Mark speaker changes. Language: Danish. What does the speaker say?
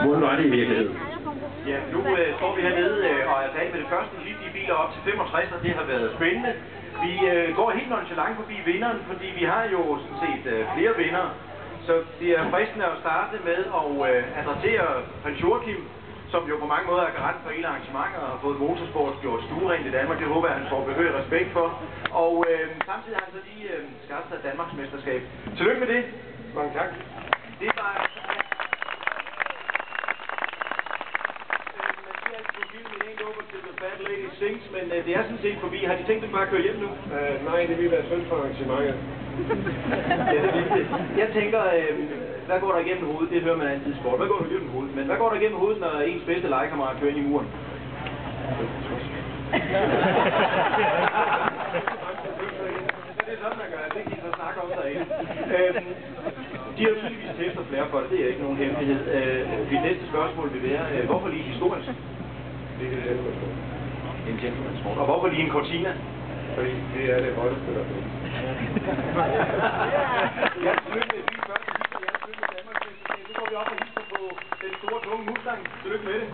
Speaker 1: Hvordan var det i virkeligheden?
Speaker 2: Ja, nu står vi hernede og er færdige med det første hit i biler op til 65, og det har været spændende. Vi går helt nonchalant forbi vinderen, fordi vi har jo sådan set flere vinder. Så det er fristende at starte med at adressere Prins Joachim, som jo på mange måder er garant for hele arrangementet og har fået motorsport gjort stuerent i Danmark. Det håber jeg, han får behørig respekt for. Og samtidig har han så lige skabt sig Danmarks mesterskab. Tillykke med det.
Speaker 3: Mange tak.
Speaker 2: Det var Bad Lady Sings, men det er sådan set forbi. Har de tænkt dem bare at køre hjem nu?
Speaker 3: Nej, det vil være synd for arrangementet.
Speaker 2: Ja, det er vigtigt. Jeg tænker, hvad går der igennem hovedet? Det hører man altid i sport. Hvad går der igennem hovedet? Men hvad går der igennem hovedet, når ens bedste legekammerat kører ind i muren? Det er sådan, man gør. Det kan I så snakke om derinde. De har jo tydeligvis tæft og flere for det. Det er ikke nogen hemmelighed. Mit næste spørgsmål vil være, hvorfor lige historisk?
Speaker 3: Det er
Speaker 2: En gentlemansport. Og hvorfor lige en Cortina?
Speaker 3: fordi det er det højeste, der findes.
Speaker 2: Jeg tillykke med de første hit, jeg tillykke med Danmarks mesterskab. Nu går vi op og hilser på den store tunge Mustang. Tillykke med det.